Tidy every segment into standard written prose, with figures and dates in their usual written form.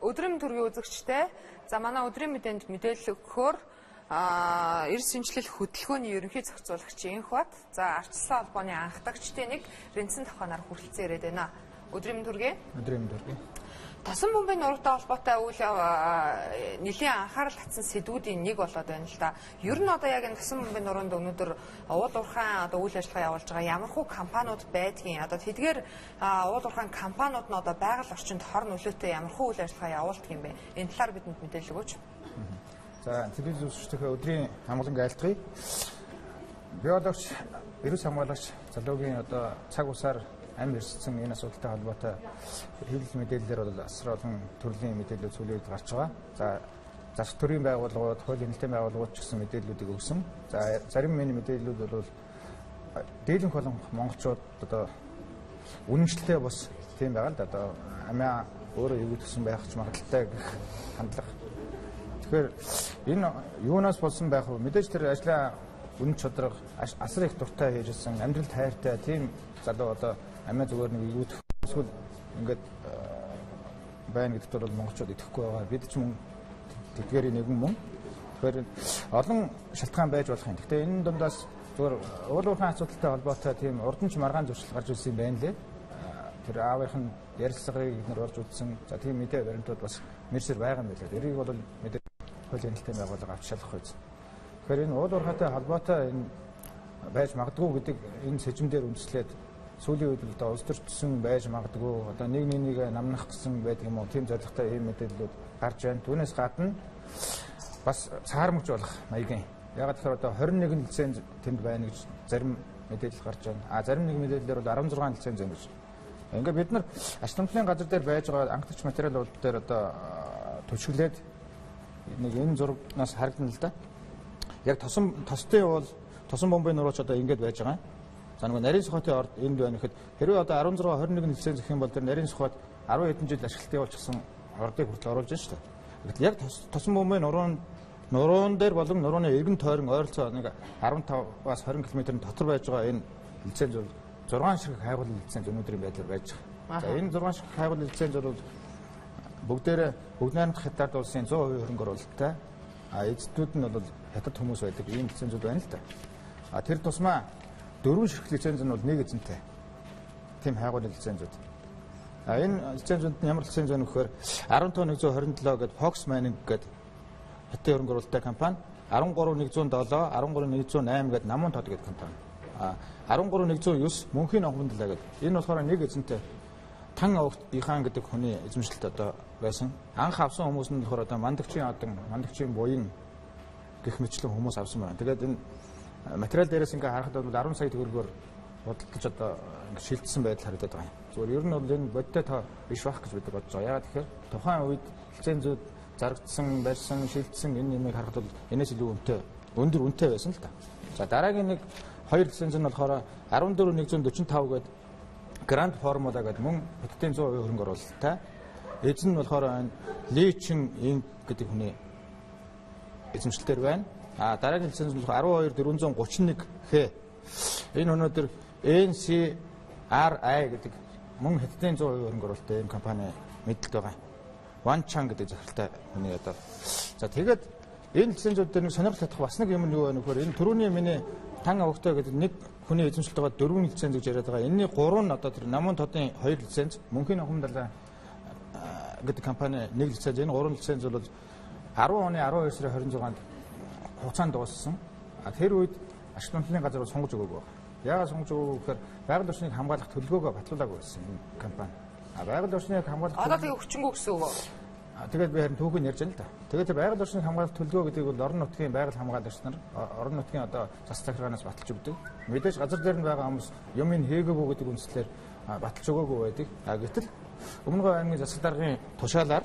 өдрийн төргийн үзэгчтэй за манай өдрийн мэдээнд мэдээлэл өгөхөөр эрс шинжилэл хөтөлбөрийн ерөнхий зохицуулагч Инх бат за ардчлалын холбооны анхдагчдын нэг Ренцэн Тохоноор хүрэлцэн ирээд байна. Өдрийн төргийн Тосон бомбын нуруутай холбоотой үйл нэлийн анхаарал татсан сэдвүүдийн нэг болоод байна л да. Ер нь одоо яг энэ тосон бомбын нуруунд өнөөдөр уул уурхайн одоо үйл ажиллагаа явуулж байгаа ямархуу компаниуд байдгийн одоо тэдгээр уул уурхайн компаниуд нь одоо байгаль орчинд хор нөлөөтэй ямархуу үйл ажиллагаа явуулдаг юм бэ? Энэ талаар бидэнд мэдээлэл өгөөч. За телевиз үзэгчдийнхээ өдрийн амгалан айлтгая. Биологч, вирус хамгаалагч залуугийн одоо цаг усаар амь ирсэн энэ асуудалтай холбоотой хэлэл мэдээллээр бол асар олон төрлийн мэдээлэл сүүлийн үед гарч байгаа. За засаг төрийн байгууллагууд, хуулийн нэлтийн байгууллагууд ч гэсэн мэдээллүүдийг өгсөн. За зарим мэдээллүүд бол дийлэнх болон монголчууд одоо үнэмшилтэй бас тийм байгаа л да. Одоо амиа өөрөө юу гэсэн байх ч магадaltaй гэх хандлага. Тэгэхээр энэ юунаас болсон байх вэ? Мэдээж тэр ажлаа үнэн чанарга асар их дуртай хийжсэн, амьдрал тайртай тийм залуу одоо амиа зүгээр нэг үүдэх эсвэл ингээд байна гэдэгт бол монголчууд итгэхгүй байгаа. Бид ч мөн тэдгээрийн нэгэн мөн. Тэгэхээр олон шалтгаан байж болох юм. Гэхдээ энэ дундаас зүгээр уул уурхайн асуудалтай холбоотой тийм урд нь ч маргаан зуршил гарч ирсэн юм байна лээ. Тэр аавынх нь ярилцлагыг эдгээр орж үзсэн. За тийм мэдээ баримтууд бас мэрсэр байгаа юм байлаа. Эрийг бол мэдээ хуулийн нэлтийн байгууллага авч шалгах үйс. Тэгэхээр энэ уул уурхайтай холбоотой энэ байж магадгүй гэдэг энэ сэжмээр үндэслээд сүүлийн үед одоо улс төрчсөн байж магадгүй одоо нэг намнах гэсэн байдаг юм уу тийм зорилготой ийм мэдээллүүд гарч байна. Түүнээс гадна бас саармагч болох маягийн. Ягаад гэхээр одоо 21 лиценз тэнд байна гэж зарим мэдээлэл гарч байна. Зарим нэг мэдээллээр бол 16 лиценз байна гэж. Ингээд бид нар ачлалын газар дээр байж байгаа анхдагч материалууд дээр одоо төчглээд нэг энэ зурагнаас харагдана л да. Яг тостой бол тосон бомбын нурууч одоо ингэж байж байгаа. За нэг нарийн сухатын орд энд байна гэхэд хэрвээ одоо 16 21 лиценз гэх юм бол тэр нарийн сухад 10 хэдэн жил ашиглалт явуулчихсан ордыг хүртэл оруулж байна шүү дээ. Гэтэл яг тосон бомбын нуруун дээр болон нурууны эргэн тойрон ойролцоо нэг 15-аас 20 км-ийн дотор байж байгаа энэ лиценз бол 6 ширхэг хайгуулын лиценз өнөөдрийн байдлаар байж байгаа. За энэ 6 ширхэг хайгуулын лиценз бол бүгд найрамдах хятад улсын 100% хөрөнгө оруулалттай. Эзэдүүд нь бол хятад хүмүүс байдаг ийм лицензүүд байна л да. Тэр тусмаа 4 ширхэг лиценз нь бол нэг эзэнтэй. Тийм хайгуулын лицензүүд. Энэ лицензүүд нь ямар лиценз вэ гэхээр 15127 гэдэг Fox Mining гэдэг хятад хөрөнгө оруулалттай компани, 13107, 13108 гэдэг Намун тод гэдэг компани. 13109 Мөнхийн Ногмон далай гэдэг. Энэ болохоор нэг эзэнтэй Тан Огт Ихаан гэдэг хүний эзэмшилт одоо байсан. Анх авсан хүмүүс нь болохоор одоо мандагчийн буян гэх мэтлэн хүмүүс авсан байна. Тэгээд энэ материал дээрээс ингээ харахад бол 10 сая төгрөгөөр бодлож одоо ингээ шилжсэн байдал харагдаад байгаа юм. Зүгээр ер нь бол энэ бодтой тоо биш байх гэж бид бодож байгаа. Яагаад тэгэхээр тухайн үед лицензүүд зарагдсан, барьсан, шилжсэн энэ юмыг харахад бол энэс илүү өндөр үнэтэй байсан л та. За дараагийн нэг хоёр лиценз нь болохоор 14145 гэдэг Гранд Формула гэдэг мөн хятадын 100% хөрөнгө оруулалттай. Эзэн нь болохоор Личин Инк гэдэг хүний эзэмшилтээр байна. Дараагийн лиценз нь 12431Х. Энэ өнөөдөр NCRI гэдэг мөн хятадын 100% хөрөнгө оруулалттай энэ компани мэдэлд байгаа. Ванчан гэдэг захиралтай хүний одоо. За тэгээд энэ лицензүүд дээр нэг сонирхол татах бас нэг юм нь юу вэ нөхөр энэ түрүүний миний Тан Огтой гэдэг нэг хүний эзэмшилт байгаа 4 лиценз гэж яриад байгаа. Энэний 3 нь одоо тэр Намун тодын 2 лиценз, Мөнхийн Ногмон далай гэдэг компани 1 лиценз. Энэ 3 лиценз бол 10 оны 12 сарын 26-нд хугацаанд дууссан. Тэр үед ачлалын газар бол сонгож өгөөгүй байна. Яагаад сонгож өгөөгүй гэхээр байгаль орчныг хамгаалах төлөвлөгөөгөө батлуулаагүй байсан энэ компани. Байгаль орчныг хамгаалах одоо тэгээ өчнгөө гэсэн үг үү? Тэгээд би харин түүхийг ярьж байна л да. Тэгээд байгаль орчныг хамгаалах төлөвлөгөө гэдэг бол орон нутгийн байгаль хамгаалагч нар орон нутгийн одоо зас захиргаанаас баталж өгдөг. Мэдээж газар дээр нь байгаа хүмүүс юм ин хийгээгүй гэдэг үндслээр баталж өгөөгүй байдаг. Гэтэл Өмнөгов аймгийн засаг даргын тушаалаар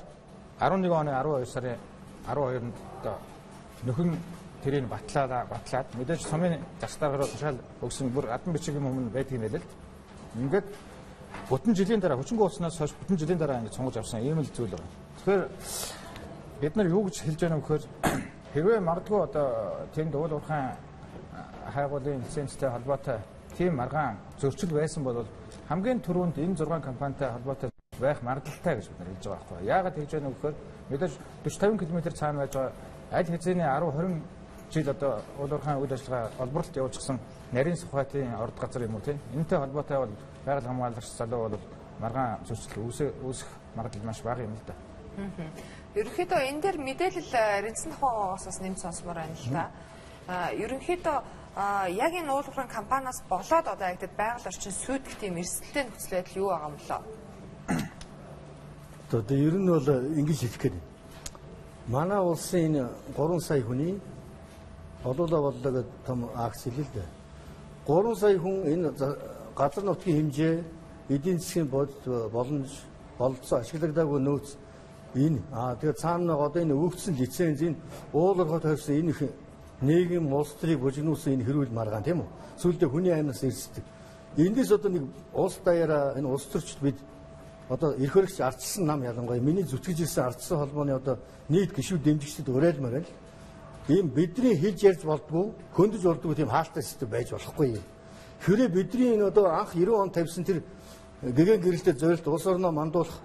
11 оны 12 сарын 12-нд одоо нөхөн тэрийг батлаад мэдээж сумын засаг даргаар тушаал өгсөн бүр адан бичгийн өмнө байдаг юм байл л. Ингээд бүтэн жилийн дараа хүчингү уснаас хойш бүтэн жилийн дараа ингэж сонгож авсан ийм л зүйл байна. Тэгэхээр бид нар юу гэж хэлж байгаа юм гэхээр хэрвээ магадгүй одоо тэнд уул уурхайн хайгуулын лицензтэй холбоотой тийм маргаан зөрчил байсан бол хамгийн түрүүнд энэ 6 компанитай холбоотой байх магадлалтай гэж бид нар хэлж байгаа байхгүй. Яагаад тэгж байна вэ гэхээр мэдээж 40-50 км цаана байж байгаа аль хэзээний 10-20 жил одоо уул уурхайн үйл ажиллагаа олборлолт явуулчихсан нарийн сухатын орд газар юм уу тийм. Энэтэй холбоотой бол байгаль хамгаалагч залуу бол маргаан зөрчил үүсэх магадлал маш бага юм л да. Ерөнхийдөө энэ дээр мэдээлэл Ренцэн тухайгаас бас нэмж сонсомоор байна л да. Ерөнхийдөө яг энэ уул уурхайн компаниас болоод одоо яг тэд байгаль орчин сүйтгэх тийм эрсдэлтэй нөхцөл байдал юу байгаа юм лөө? Одоо ер нь бол ингэж хэлэх гээд. Манай улсын энэ 3 сая хүний олоолаа бодлоо том акц хэлээ л дээ. 3 сая хүн энэ газар нутгийн хэмжээ, эдийн засгийн боломж болцоо ашиглагдаагүй нөөц энэ тэгээд цаана одоо энэ өгөгдсөн лиценз энэ уул уурхайд тавьсан энэ нийгэм улс төрийг бужигнуулсан энэ хэрүүл маргаан тийм үү? Сүүлдээ хүний аймнаас ирсдэг. Эндээс одоо нэг улс даяараа энэ улс төрчд бид одоо эрх хөрөгч ардчсан нам ялангуяа миний зүтгэж ирсэн ардчсан холбооны одоо нийт гишүүд дэмжигчдэд уриалмаар байна. Ийм бидний хэлж ярьж болдгоо хөндөж болдгоо тийм хаалттай систем байж болохгүй юм. Хэрэг бидний энэ одоо анх 90 он тавьсан тэр гэгэн гэрэлтэй зорилт улс орноо мандуулах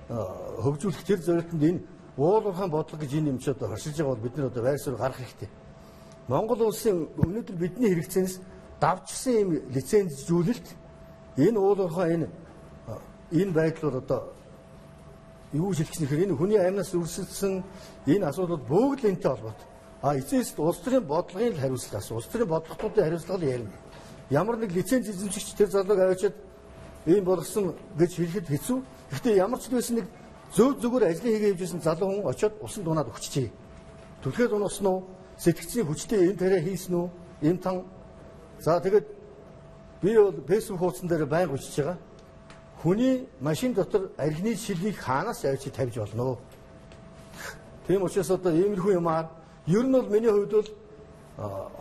хөгжүүлэх тэр зорилтонд энэ уул уурхайн бодлого гэж энэ юм чи одоо харшиж байгаа бол бид нар одоо байр суурь гарах хэрэгтэй. Монгол улсын өнөөдөр бидний хэрэгцээнээс давчсан ийм лицензжүүлэлт энэ уул уурхайн энэ байдал бол одоо юу хэлэх гэхээр энэ хүний аймнаас үргэлжилсэн энэ асуудал бүгд л энэтэй холбоотой. Эцэст улс төрийн бодлогын хариуцлага асуу. Улс төрийн бодлоготуудын хариуцлага ярина. Ямар нэг лиценз эзэмшигч тэр залууг авчиад ийм болгосон гэж хэлэхэд хэцүү. Гэхдээ ямар ч байсан нэг зүгээр ажлын хийгээ хийжсэн залуу хүн очиод усан дунаад өгчжээ. Түлхээд унаасан уу? Сэтгцийн хүчтэй энэ тарай хийсэн үү? Энэ тан. За тэгээд би бол фэйсбүүк хуудсан дээр байнга бичиж байгаа. Хүний машин дотор архины шилийг хаанаас авчиж тавьж болно. Тийм учраас одоо иймэрхүү юмар ер нь бол миний хувьд бол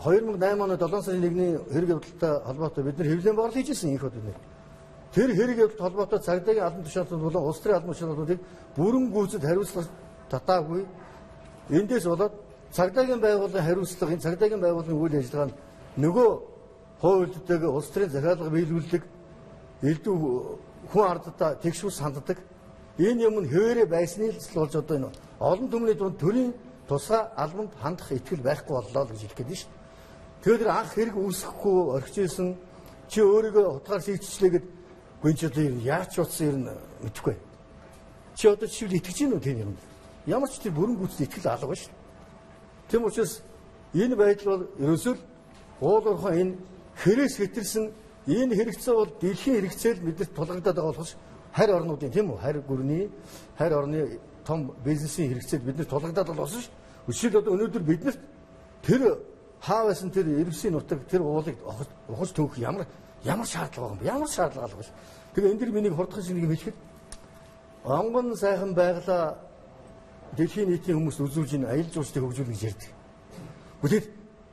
2008 оны 7 сарын 1-ний хэрэг явдалтай холбоотой бид нар хэвлэлийн борлол хийжсэн их хөдөлмөр. Тэр хэрэг явдалтай холбоотой цагдаагийн албан тушаалтууд болон улс төрийн албан тушаалтуудыг бүрэн гүйцэд хариуцлага татаагүй. Эндээс болоод цагдаагийн байгууллагын хариуцлага, энэ цагдаагийн байгууллагын үйл ажиллагаа нь нөгөө хуулиудтэйгээ улс төрийн захиалга биелүүлдэг элдв хүн ардтаа тэгшүүс ханддаг. Энэ юм нь хэвээрээ байсны л болж одоо энэ олон түмний дунд төрийн тусгай албанд хандах итгэл байхгүй боллоо л гэж хэлэх гээд шүү. Тэгэхээр анх хэрэг үүсэхгүй орхижсэн чи өөрийгөө утгаар шийдчихлээ гэд гүнч одоо яаж ч утсан юм мэдэхгүй. Чи одоо жишээл итгэж гин үү тийм юм. Ямар ч тэр бүрэн гүйцэд итгэл алга шүү. Тийм учраас энэ байдал бол ерөөсөө уул уурхай энэ хэрэгс хэтэрсэн энэ хэрэгцээ бол дэлхийн хэрэгцээл мэдэрт тулгагдаад байгаа болохос харь орнуудын тийм үү харь гүрний харь орны том бизнесийн хэрэгцээд бид нар тулгадаад болсон ш. Жишээл одоо өнөөдөр бид нарт тэр хаавсан тэр иргэсийн нутаг тэр уулыг ухаж төөх ямар шаардлага байгаа юм бэ? Ямар шаардлага алга ш. Тэгээ энэ дэр миний хурдхан шиг нэг юм хэлэхэд онгон сайхан байглаа дэлхийн нийтийн хүмүүс үзүүлж ин аялал жуулчдыг хөгжүүлнэ гэж ярьдаг. Гэхдээ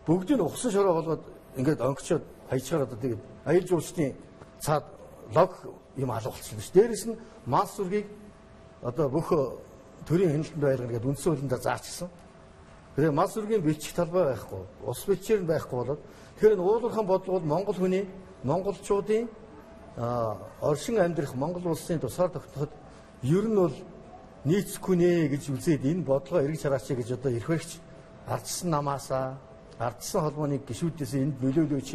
бүгдийг нь ухсан шороо болгоод ингээд онгочоод хайчгаар одоо тэгээд аялал жуулчдын цаад лог юм алга болчихсон ш. Дээрээс нь масс сүргийг одоо бүх төрийн хяналтанд байлгана гэдэг үндсэн хуулиндаа заачсан. Тэгэхээр масс сүргийн бичих талбай байхгүй, ус бичээр нь байхгүй болоод тэгэхээр уул уурхайн бодлого бол Монгол хүний, монголчуудын оршин амьдрах Монгол улсын тусгаар тогтноход ер нь бол нийцэхгүй нэ гэж үзээд энэ бодлого эргэж хараач гэж одоо эрх хөрөгч ардчсан намаасаа, ардчсан холбооны гишүүдээс энд нөлөөлөөч,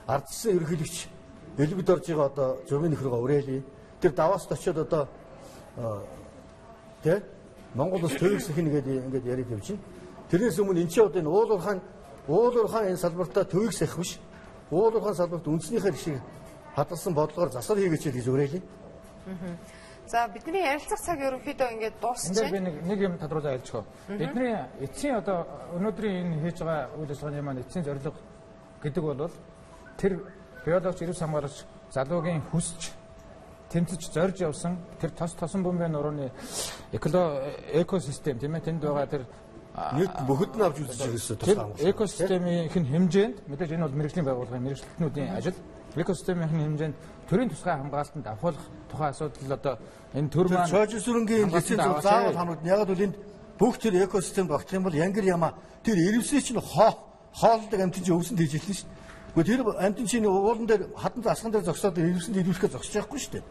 ардчсан ерөнхийлөгч элбэд орж байгаа одоо зургийн нөхрөгөө урайлээ. Тэр Даваст очиод одоо тэ Монгол улс төвөгсөх нэгээд ингээд яриад явж байна. Тэрнээс өмнө энэ ч одоо энэ уул уурхайн энэ салбартаа төвөгсөх биш. Уул уурхайн салбарт үндснийхээ шиг хадгалсан бодлогоор засал хийгээч гэж уриалъя. За бидний ярилцах цаг ерөнхийдөө ингээд дуусчихсан. Энд би нэг юм тодруулаад айлчгаа. Бидний эцсийн одоо өнөөдрийн энэ хийж байгаа үйл ажиллагааны маань эцсийн зорилго гэдэг бол тэр биологч эрүүл хамгаалагч залуугийн хүсч тэмцэж зорж явсан тэр тосон бөмбөгийн нурууны экосистем тийм ээ тэнд байгаа тэр нийт бүхэд нь авч үзэж ирсэн тусгай хамгаалалт. Экосистемийн хэмжээнд мэдээж энэ бол мэрэгжлийн байгууллагын мэрэгчлэтнүүдийн ажил. Экосистемийн хэмжээнд төрийн тусгай хамгаалалтанд авахлах тухайн асуудал одоо энэ төр маань цоожин сүрэнгийн лиценз заавал хамгаална. Яг бол энд бүх тэр экосистем багтах юм бол янгир ямаа тэр ирвсээ чинь хоолдог амьтан чинь өвсөнд хийж хэлсэн шүү. Тэр амтын чиний уулан дээр хатан асган дээр зогсоод иргэсэнд илүүхгээ зогсож байхгүй шүү дээ.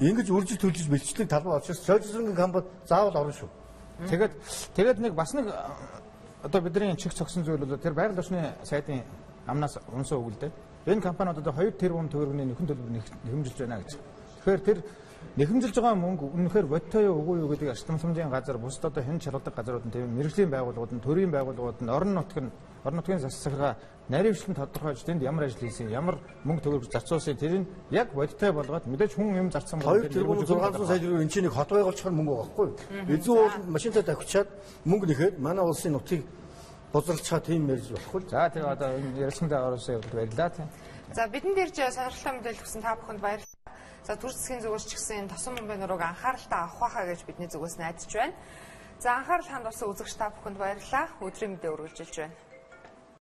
Ингэж үржиж төлж бэлчлэг талбай очиж сойжсонгийн компани заавал орно шүү. Тэгээд нэг бас нэг одоо бидний чих цогсон зүйл бол тэр байгаль орчны сайдын амнаас унсан үг л дээ. Энэ компаниуд одоо 2 тэрбум төгрөгийн нөхөн төлбөр нэхэмжилж байна гэж. Тэгэхээр тэр нэхэмжилж байгаа мөнгө үнэхээр бодтой юу үгүй юу гэдэг ашигтмалмжийн газар бусд одоо хэн чаргадаг газрууд нь тийм мэрэгжлийн байгууллагууд нь төрийн байгууллагууд нь орон нутгийн засаг наривчлан тодорхойж тэнд ямар ажил хийсэн ямар мөнгө төгрөг зарцуулсан тэрийг яг бодтой болгоод мэдээж хүн юм зарцсан бол 2 тэрбум 600 сая төгрөг энэ чинь хот байгуулчихар мөнгө байхгүй. Эзэн уул машинтай давхичаад мөнгө нэхэд манай улсын нутгийг бузарлцгаа тийм ярьж болохгүй. За тэгээ одоо энэ ярилцлаганд оролцсон явдал баярлалаа тийм. За бидэнд ирж сонирхолтой мэдээлэл өгсөн та бүхэнд баярлалаа. За төр засгийн зүгээс ч гэсэн тосон бомбын нурууг анхааралтай авах байхаа гэж бидний зүгээс найдаж байна. За анхаарал хандуулсан үзэгч та бүхэнд баярлалаа. Өдрийн мэдээ үргэлжилж байна.